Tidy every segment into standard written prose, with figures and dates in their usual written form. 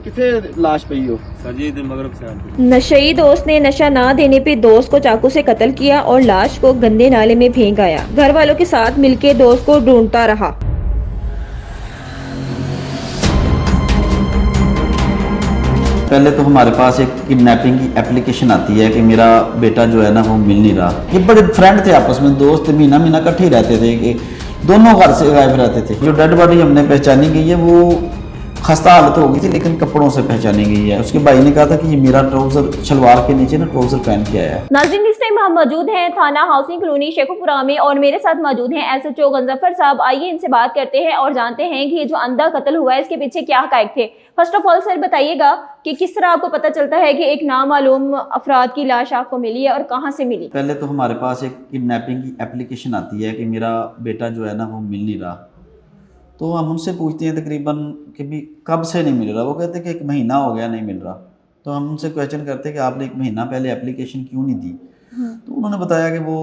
किथे लाश पई हो? सर जी दिन मगरब से आए थे। नशई दोस्त ने नशा ना देने पे दोस्त को चाकू से कत्ल किया और लाश को गंदे नाले में फेंक आया। घर वालों के साथ मिलकर दोस्त को ढूंढता रहा। पहले तो हमारे पास एक किडनैपिंग की एप्लीकेशन आती है कि मेरा बेटा जो है ना वो मिल नहीं रहा। ये बड़े फ्रेंड थे आपस में, दोस्त महीना महीना इकट्ठे ही रहते थे कि दोनों घर से गायब रहते थे। जो डेड बॉडी हमने पहचानी गई है वो खस्ता हालत हो गई थी लेकिन कपड़ों से पहचानी गई है। उसके भाई ने कहा था कि ये मेरा ट्राउजर शलवार के नीचे ना ट्राउजर पहन के आया है। नाज़रीन, इस टाइम हम मौजूद हैं थाना हाउसिंग कॉलोनी शेखुपुरा में और मेरे साथ मौजूद हैं एसएचओ गंजफर साहब। आइए इनसे बात करते हैं और जानते हैं कि ये जो अंधा कत्ल हुआ है इसके पीछे क्या हकायक थे। फर्स्ट ऑफ ऑल सर बताइएगा कि किस तरह आपको पता चलता है कि एक नामालूम अफराद की लाश आपको मिली है और कहाँ से मिली? पहले तो हमारे पास एक किडनैपिंग की एप्लीकेशन आती है कि मेरा बेटा जो है ना वो मिल नहीं रहा। तो हम उनसे पूछते हैं तकरीबन कि भी कब से नहीं मिल रहा। वो कहते हैं कि 1 महीना हो गया नहीं मिल रहा। तो हम उनसे क्वेश्चन करते हैं कि आपने 1 महीना पहले एप्लीकेशन क्यों नहीं दी? तो उन्होंने बताया कि वो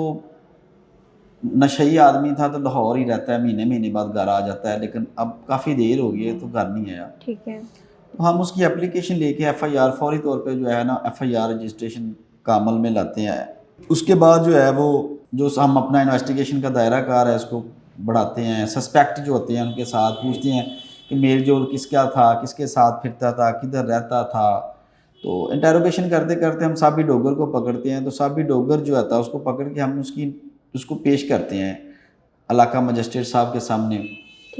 नशई आदमी था तो लाहौर ही रहता है, महीने महीने बाद घर आ जाता है, लेकिन अब काफ़ी देर हो गई है तो घर नहीं आया। ठीक है। तो हम उसकी एप्लीकेशन लेके FIR फौरी तौर पे जो है ना FIR रजिस्ट्रेशन का अमल में लाते हैं। उसके बाद जो है वो जो हम अपना इन्वेस्टिगेशन का दायरा कार है उसको बढ़ाते हैं। सस्पेक्ट जो होते हैं उनके साथ पूछते हैं कि मेल जोल किसका था, किसके साथ फिरता था, किधर रहता था। तो इंटेरोगेशन करते करते हम साबी डोगर को पकड़ते हैं। तो साबी डोगर जो आता है उसको पकड़ के हम उसको पेश करते हैं इलाका मजिस्ट्रेट साहब के सामने।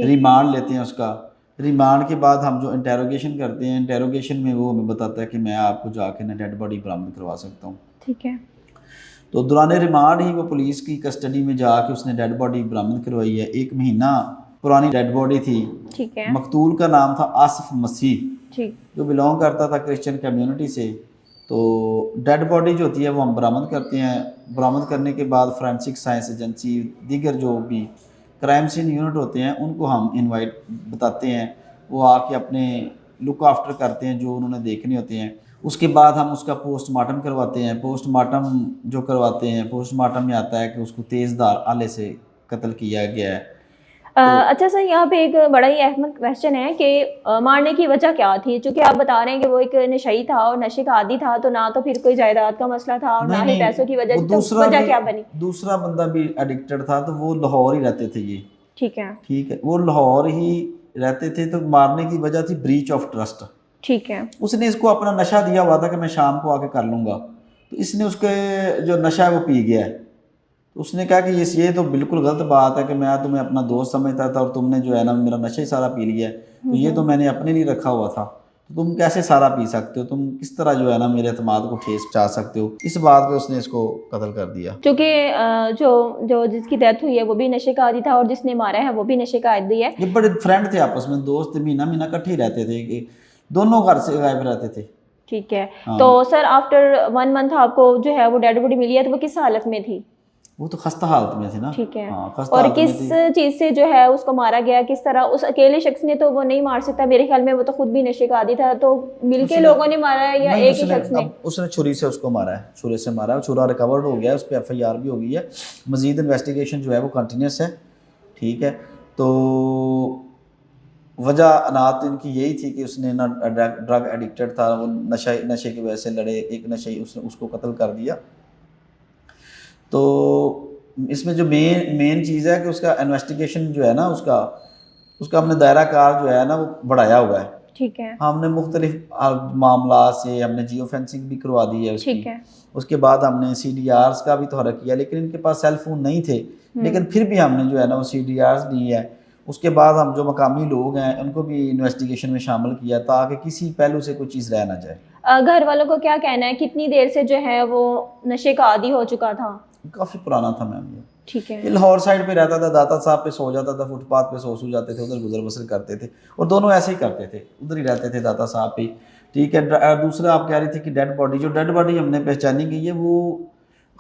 रिमांड लेते हैं उसका। रिमांड के बाद हम जो इंटेरोगेशन करते हैं, इंटेरोगेशन में वो हमें बताता है कि मैं आपको जाके ना डेड बॉडी बरामद करवा सकता हूँ। ठीक है। तो दौरान रिमांड ही वो पुलिस की कस्टडी में जाके उसने डेड बॉडी बरामद करवाई है। 1 महीना पुरानी डेड बॉडी थी। ठीक है। मकतूल का नाम था आसिफ मसीह, ठीक। जो बिलोंग करता था क्रिश्चियन कम्युनिटी से। तो डेड बॉडी जो होती है वो हम बरामद करते हैं। बरामद करने के बाद फोरेंसिक साइंस एजेंसी, दीगर जो भी क्राइम सीन यूनिट होते हैं उनको हम इनवाइट बताते हैं। वो आके अपने लुक आफ्टर करते हैं जो उन्होंने देखने होते हैं। उसके बाद हम उसका पोस्टमार्टम करवाते हैं। पोस्टमार्टम जो करवाते हैं, पोस्टमार्टम में आता है कि उसको तेज़धार आले से कत्ल किया गया है। अच्छा सर, यहाँ पे एक बड़ा ही अहम क्वेश्चन है कि मारने की वजह क्या थी? चूंकि आप बता रहे हैं कि वो एक नशई था और नशे का आदी था, तो ना तो फिर कोई जायदाद का मसला था और ना ही पैसों की वजह। तो वजह क्या बनी? दूसरा बंदा भी एडिक्टेड था तो वो लाहौर ही रहते थे ये। ठीक है। ठीक है, वो लाहौर ही रहते थे। तो मारने की वजह थी ब्रीच ऑफ ट्रस्ट। ठीक है। उसने इसको अपना नशा दिया हुआ था कि मैं शाम को आके कर लूँगा। तो इसने उसके जो नशा है वो पी गया है। तो उसने कहा कि ये तो बिल्कुल गलत बात है कि मैं तुम्हें अपना दोस्त समझता था और तुमने जो है ना मेरा नशा ही सारा पी लिया है। तो ये तो मैंने अपने लिए रखा हुआ था, तो तुम कैसे सारा पी सकते हो? तुम किस तरह जो है ना मेरे एतमाद को ठेस पहुंचा सकते हो? इस बात पे उसने इसको कत्ल कर दिया। क्योंकि जो जो जिसकी डेथ हुई है वो भी नशे का आदी था और जिसने मारा है वो भी नशे का आदी है। ये बड़े फ्रेंड थे आपस में, दोस्त महीना महीना इकट्ठे ही रहते थे कि दोनों घर से गायब रहते थे। ठीक है। हाँ। तो सर आफ्टर 1 मंथ आपको जो है वो डेड बॉडी मिली है, तो वो किस हालत में थी? वो तो खस्ता हालत में थी ना। ठीक है। हाँ, खस्ता और हालत में किस थी। चीज से जो है उसको मारा गया, किस तरह? उस अकेले शख्स ने तो वो नहीं मार सकता मेरे ख्याल में, वो तो खुद भी नशे का आदी था। तो मिलके लोगों ने मारा है या नहीं, एक ही शख्स ने? उसने छुरी से उसको मारा है, छुरे से मारा है। छुरा रिकवर्ड हो गया है, उस पर FIR भी हो गई है। मजीद इन्वेस्टिगेशन जो है वो कंटिन्यूस है। ठीक है। तो वजह अनात इनकी यही थी कि उसने ना ड्रग एडिक्टेड था, वो नशे की वजह से लड़े, एक नशे उसने उसको कत्ल कर दिया। तो इसमें जो मेन चीज़ है कि उसका इन्वेस्टिगेशन जो है ना उसका हमने दायरा कार जो है ना वो बढ़ाया हुआ है। ठीक है। हमने मुख्तलिफ मामला से हमने जियो फेंसिंग भी करवा दी है उसकी। ठीक है। उसके बाद हमने CDRs का भी तोहरा किया, लेकिन इनके पास सेल फोन नहीं थे। लेकिन फिर भी हमने जो है ना वो CDRs दी है। उसके बाद हम जो मकामी लोग हैं उनको भी इन्वेस्टिगेशन में शामिल किया ताकि किसी पहलू से कोई चीज़ रह ना जाए। घर वालों को क्या कहना है, कितनी देर से जो है वो नशे का आदी हो चुका था? काफ़ी पुराना था मैम ये। ठीक है। ये लाहौर साइड पे रहता था, दाता साहब पे सो जाता था, फुटपाथ पे सो जाते थे, उधर गुजर बसर करते थे। और दोनों ऐसे ही करते थे, उधर ही रहते थे दाता साहब पे। ठीक है। दूसरा आप कह रही थी कि डेड बॉडी हमने पहचानी गई है वो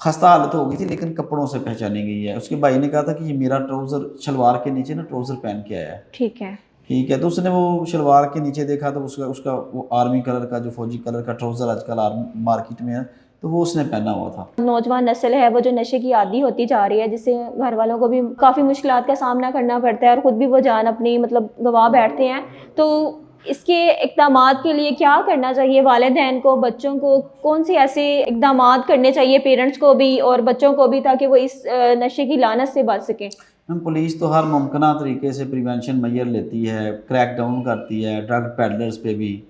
खस्ता हालत हो गई थी लेकिन कपड़ों से पहचानी गई है। उसके भाई ने कहा था कि ये मेरा ट्राउज़र शलवार के नीचे ना ट्राउज़र पहन के आया है। ठीक है। ठीक है। तो उसने वो शलवार के नीचे देखा तो उसका वो आर्मी कलर का, जो फौजी कलर का ट्राउज़र आजकल मार्केट में है, तो वो उसने पहना हुआ था। नौजवान नस्ल है वो जो नशे की आदी होती जा रही है, जिससे घर वालों को भी काफ़ी मुश्किलात का सामना करना पड़ता है और ख़ुद भी वो जान अपनी मतलब गंवा बैठते हैं। तो اس کے اقدامات کے لیے کیا کرنا چاہیے والدین کو، بچوں کو کون سی ایسے اقدامات کرنے چاہیے، پیرنٹس کو بھی اور بچوں کو بھی، تاکہ وہ اس نشے کی لعنت سے بچ سکیں؟ ہم پولیس تو ہر ممکنہ طریقے سے پریونشن میئر لیتی ہے، کریک ڈاؤن کرتی ہے ڈرگ پیڈلرز پہ بھی.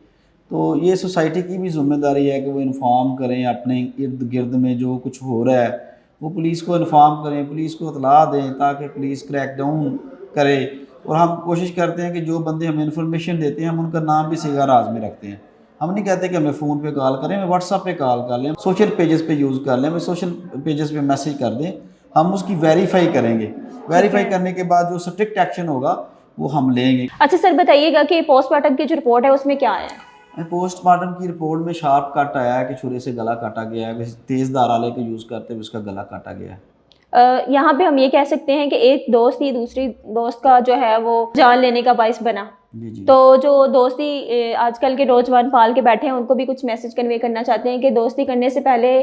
تو یہ سوسائٹی کی بھی ذمہ داری ہے کہ وہ انفارم کریں اپنے ارد گرد میں جو کچھ ہو رہا ہے وہ پولیس کو انفارم کریں، پولیس کو اطلاع دیں تاکہ پولیس کریک ڈاؤن کرے. اور ہم کوشش کرتے ہیں کہ جو بندے ہمیں انفارمیشن دیتے ہیں ہم ان کا نام بھی صیغہ راز میں رکھتے ہیں. ہم نہیں کہتے کہ ہمیں فون پہ کال کریں، ہمیں واٹس ایپ پہ کال کر لیں، سوشل پیجز پہ یوز کر لیں، ہمیں سوشل پیجز پہ میسیج کر دیں، ہم اس کی ویریفائی کریں گے. ویریفائی کرنے کے بعد جو اسٹرکٹ ایکشن ہوگا وہ ہم لیں گے. اچھا سر بتائیے گا کہ پوسٹ مارٹم کی جو رپورٹ ہے اس میں کیا ہے؟ پوسٹ مارٹم کی رپورٹ میں شارپ کٹ آیا ہے کہ چھرے سے گلا کاٹا گیا ہے، کسی تیز دھار آلے کو یوز کرتے ہوئے اس کا گلا کاٹا گیا ہے. یہاں پہ ہم یہ کہہ سکتے ہیں کہ ایک دوست ہی دوسری دوست کا جو ہے وہ جان لینے کا باعث بنا. جی. تو جو دوستی آج کل کے نوجوان پال کے بیٹھے ہیں ان کو بھی کچھ میسج کنوے کرنا چاہتے ہیں کہ دوستی کرنے سے پہلے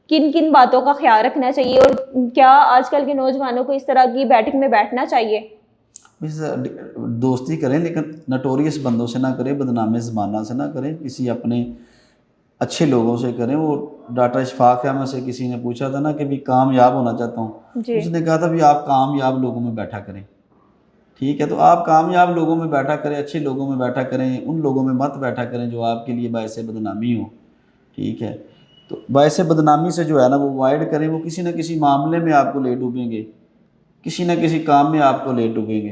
کن کن باتوں کا خیال رکھنا چاہیے، اور کیا آج کل کے نوجوانوں کو اس طرح کی بیٹھک میں بیٹھنا چاہیے؟ دوستی کریں لیکن نٹوریس بندوں سے نہ کریں، بدنام زمانہ سے نہ کریں، کسی اپنے اچھے لوگوں سے کریں. وہ ڈاکٹر اشفاق احمد سے کسی نے پوچھا تھا نا کہ بھی کامیاب ہونا چاہتا ہوں، جی. اس نے کہا تھا بھی آپ کامیاب لوگوں میں بیٹھا کریں. ٹھیک ہے، تو آپ کامیاب لوگوں میں بیٹھا کریں، اچھے لوگوں میں بیٹھا کریں، ان لوگوں میں مت بیٹھا کریں جو آپ کے لیے باعث بدنامی ہو. ٹھیک ہے، تو باعث بدنامی سے جو ہے نا وہ اوائڈ کریں، وہ کسی نہ کسی معاملے میں آپ کو لے ڈوبیں گے، کسی نہ کسی کام میں آپ کو لے ڈوبیں گے.